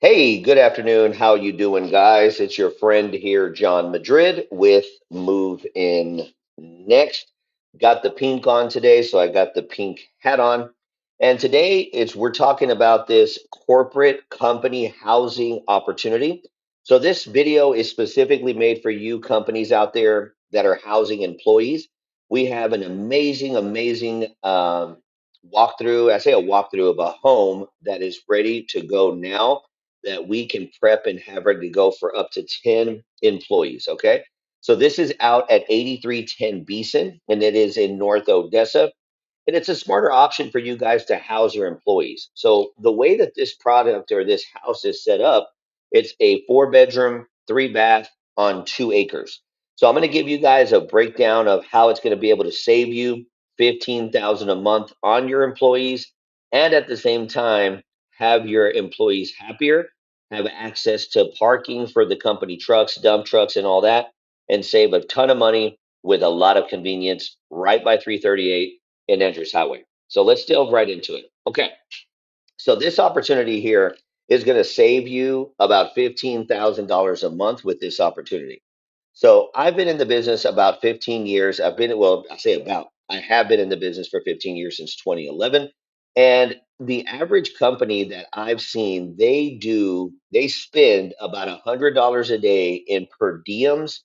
Hey, good afternoon. How you doing, guys? It's your friend here, John Madrid, with Move In Next. Got the pink on today, so I got the pink hat on. And today we're talking about this corporate company housing opportunity. So this video is specifically made for you companies out there that are housing employees. We have an amazing walkthrough. I say a walkthrough of a home that is ready to go now that we can prep and have ready to go for up to 10 employees. Okay. So this is out at 8310 Beeson, and it is in North Odessa. And it's a smarter option for you guys to house your employees. So the way that this product or this house is set up, it's a 4 bedroom, 3 bath on 2 acres. So I'm going to give you guys a breakdown of how it's going to be able to save you 15,000 a month on your employees, and at the same time have your employees happier, have access to parking for the company trucks, dump trucks, and all that, and save a ton of money with a lot of convenience right by 338 in Andrews Highway. So let's delve right into it. Okay. So this opportunity here is going to save you about $15,000 a month with this opportunity. So I've been in the business about 15 years. I say about, I have been in the business for 15 years since 2011. And the average company that I've seen, they spend about $100 a day in per diems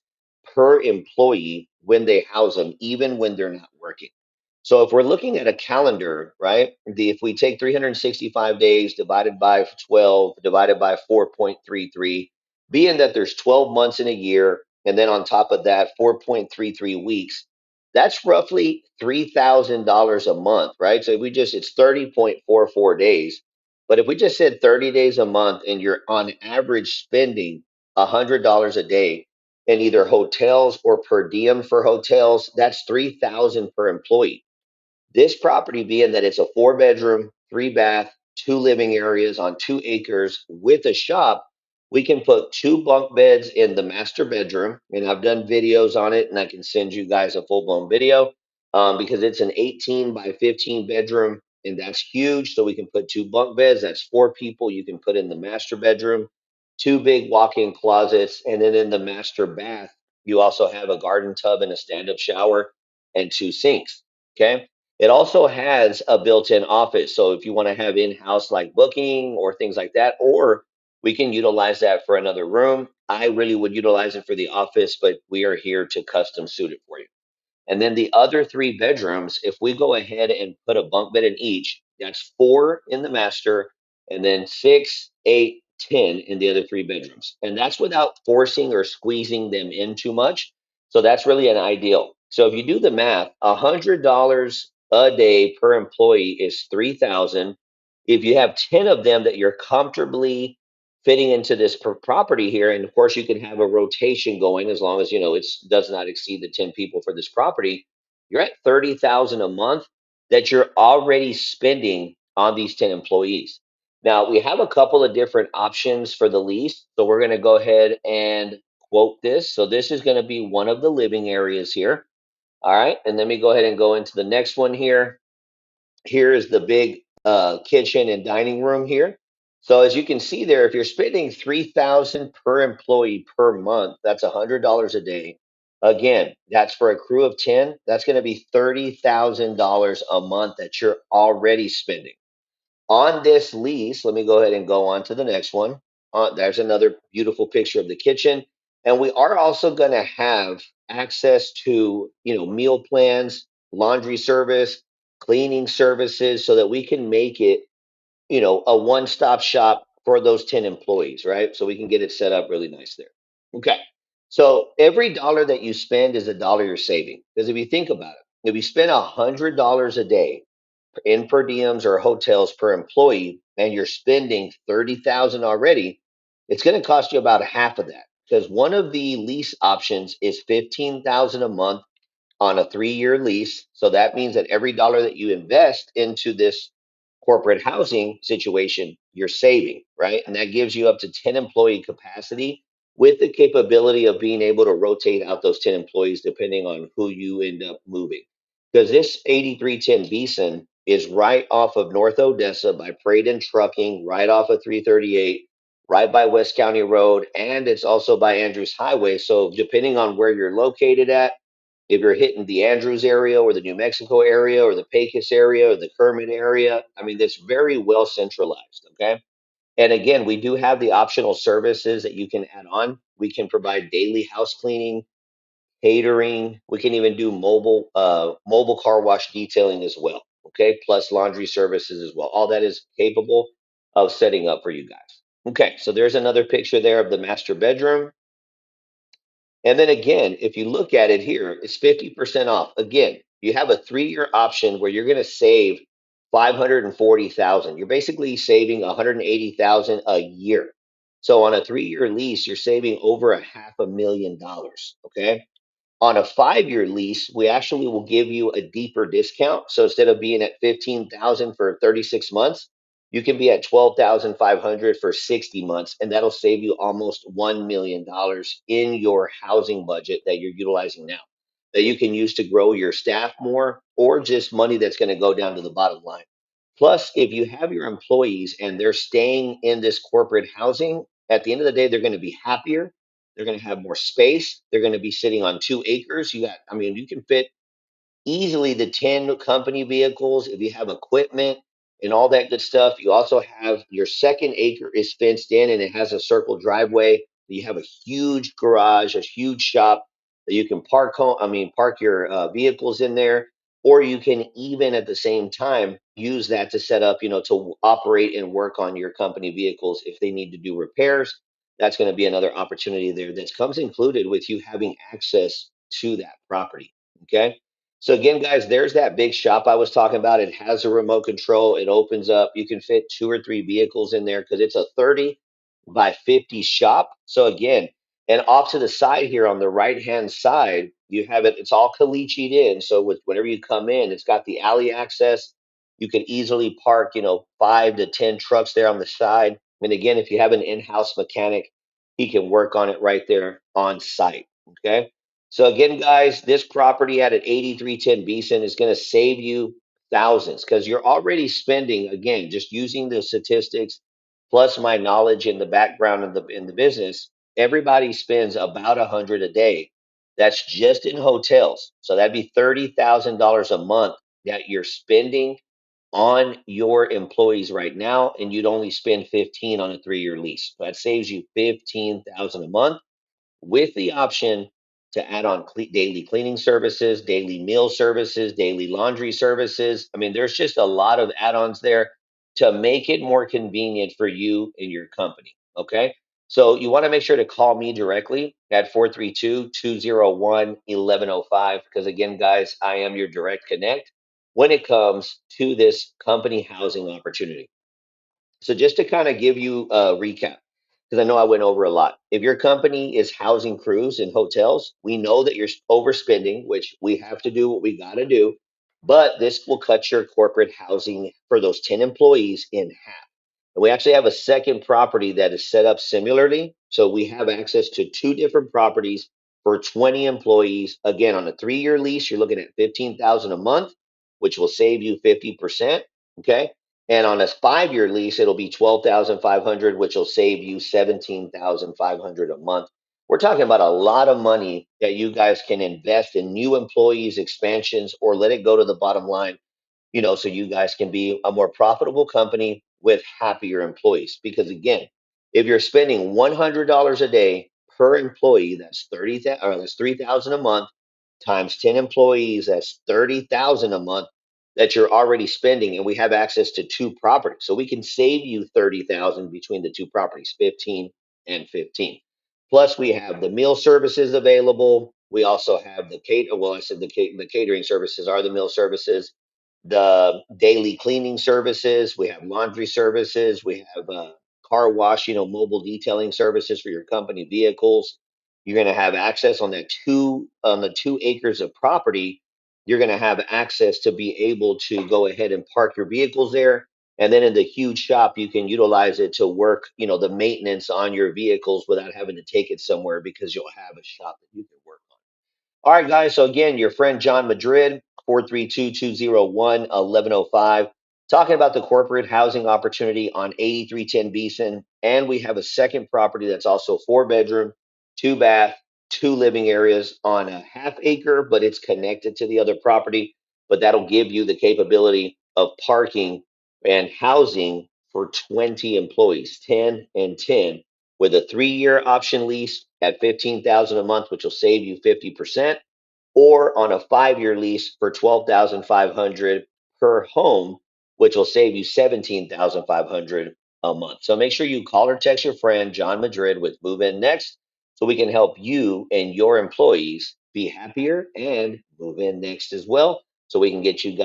per employee when they house them, even when they're not working. So if we're looking at a calendar, right? If we take 365 days divided by 12 divided by 4.33, being that there's 12 months in a year, and then on top of that, 4.33 weeks, that's roughly $3,000 a month, right? So it's 30.44 days. But if we just said 30 days a month and you're on average spending $100 a day in either hotels or per diem for hotels, that's 3,000 per employee. This property, being that it's a 4 bedroom, 3 bath, two living areas on 2 acres with a shop, we can put two bunk beds in the master bedroom. And I've done videos on it, and I can send you guys a full blown video because it's an 18 by 15 bedroom, and that's huge. So we can put two bunk beds. That's four people you can put in the master bedroom, two big walk in closets. And then in the master bath, you also have a garden tub and a stand up shower and two sinks. Okay. It also has a built-in office. So if you want to have in-house like booking or things like that, or we can utilize that for another room. I really would utilize it for the office, but we are here to custom suit it for you. And then the other 3 bedrooms, if we go ahead and put a bunk bed in each, that's four in the master, and then six, eight, 10 in the other 3 bedrooms. And that's without forcing or squeezing them in too much. So that's really an ideal. So if you do the math, $100 a day per employee is 3,000. If you have 10 of them that you're comfortably fitting into this property here, and of course you can have a rotation going as long as it does not exceed the 10 people for this property. You're at 30,000 a month that you're already spending on these 10 employees. Now we have a couple of different options for the lease, so we're going to go ahead and quote this. So this is going to be one of the living areas here. All right, and let me go ahead and go into the next one here. Here is the big kitchen and dining room here. So as you can see there, if you're spending 3,000 per employee per month, that's $100 a day. Again, that's for a crew of 10. That's going to be $30,000 a month that you're already spending on this lease. Let me go ahead and go on to the next one. There's another beautiful picture of the kitchen. And we are also going to have access to, meal plans, laundry service, cleaning services, so that we can make it, a one-stop shop for those 10 employees, right? So we can get it set up really nice there. Okay. So every dollar that you spend is a dollar you're saving. Because if you think about it, if you spend $100 a day in per diems or hotels per employee, and you're spending 30,000 already, it's going to cost you about half of that. Because one of the lease options is 15,000 a month on a 3-year lease. So that means that every dollar that you invest into this corporate housing situation, you're saving, right? And that gives you up to 10 employee capacity with the capability of being able to rotate out those 10 employees depending on who you end up moving. Because this 8310 Beeson is right off of North Odessa by Praden Trucking, right off of 338, right by West County Road, and it's also by Andrews Highway. So depending on where you're located at, if you're hitting the Andrews area or the New Mexico area or the Pecos area or the Kermit area, I mean, it's very well centralized. Okay. And again, we do have the optional services that you can add on. We can provide daily house cleaning, catering. We can even do mobile car wash detailing as well. Okay, plus laundry services as well. All that is capable of setting up for you guys. Okay, so there's another picture there of the master bedroom. And then again, if you look at it here, it's 50% off. Again, you have a 3-year option where you're going to save 540,000. You're basically saving 180,000 a year. So on a 3-year lease, you're saving over a half $500,000. Okay. On a 5-year lease, we actually will give you a deeper discount. So instead of being at 15,000 for 36 months, you can be at 12,500 for 60 months, and that'll save you almost $1 million in your housing budget that you're utilizing now, that you can use to grow your staff more, or just money that's going to go down to the bottom line. Plus, if you have your employees and they're staying in this corporate housing, at the end of the day, they're going to be happier. They're going to have more space. They're going to be sitting on 2 acres. I mean, you can fit easily the 10 company vehicles if you have equipment and all that good stuff. You also have your second acre is fenced in and it has a circle driveway. You have a huge garage, a huge shop that you can park your vehicles in there, or you can even at the same time use that to set up, to operate and work on your company vehicles if they need to do repairs. That's going to be another opportunity there that comes included with you having access to that property. Okay. So again, guys, there's that big shop I was talking about. It has a remote control. It opens up. You can fit 2 or 3 vehicles in there because it's a 30 by 50 shop. So again, and off to the side here on the right hand side, you have it. It's all caliche in. So whenever you come in, it's got the alley access. You can easily park, 5 to 10 trucks there on the side. And again, if you have an in-house mechanic, he can work on it right there on site. Okay. So again, guys, this property at 8310 Beeson is going to save you thousands because you're already spending, again, just using the statistics plus my knowledge in the background in the business. Everybody spends about 100 a day. That's just in hotels. So that'd be $30,000 a month that you're spending on your employees right now, and you'd only spend 15 on a 3-year lease. So that saves you 15,000 a month with the option to add on daily cleaning services, daily meal services, daily laundry services. I mean, there's just a lot of add-ons there to make it more convenient for you and your company. Okay. So you want to make sure to call me directly at 432-201-1105. Because again, guys, I am your direct connect when it comes to this company housing opportunity. So just to kind of give you a recap, because I know I went over a lot. If your company is housing crews in hotels, we know that you're overspending, which we have to do what we got to do. But this will cut your corporate housing for those 10 employees in half. And we actually have a second property that is set up similarly. So we have access to 2 different properties for 20 employees. Again, on a 3-year lease, you're looking at 15,000 a month, which will save you 50%. Okay. And on a 5-year lease, it'll be 12,500, which will save you 17,500 a month. We're talking about a lot of money that you guys can invest in new employees, expansions, or let it go to the bottom line, so you guys can be a more profitable company with happier employees. Because again, if you're spending $100 a day per employee, that's 30,000, or that's 3,000 a month times 10 employees, that's 30,000 a month that you're already spending. And we have access to 2 properties. So we can save you 30,000 between the 2 properties, 15 and 15. Plus we have the meal services available. We also have I said the catering services are the meal services, the daily cleaning services. We have laundry services. We have car wash, mobile detailing services for your company vehicles. You're going to have access on the 2 acres of property. You're going to have access to be able to go ahead and park your vehicles there. And then in the huge shop, you can utilize it to work, the maintenance on your vehicles without having to take it somewhere because you'll have a shop that you can work on. All right, guys. So again, your friend John Madrid, 432-201-1105. Talking about the corporate housing opportunity on 8310 Beeson, and we have a second property that's also 4 bedroom, 2 bath, 2 living areas on a half acre, but it's connected to the other property. But that'll give you the capability of parking and housing for 20 employees, 10 and 10, with a 3-year option lease at 15,000 a month, which will save you 50%, or on a 5-year lease for 12,500 per home, which will save you 17,500 a month. So make sure you call or text your friend John Madrid with Move In Next so we can help you and your employees be happier and move in next as well so we can get you guys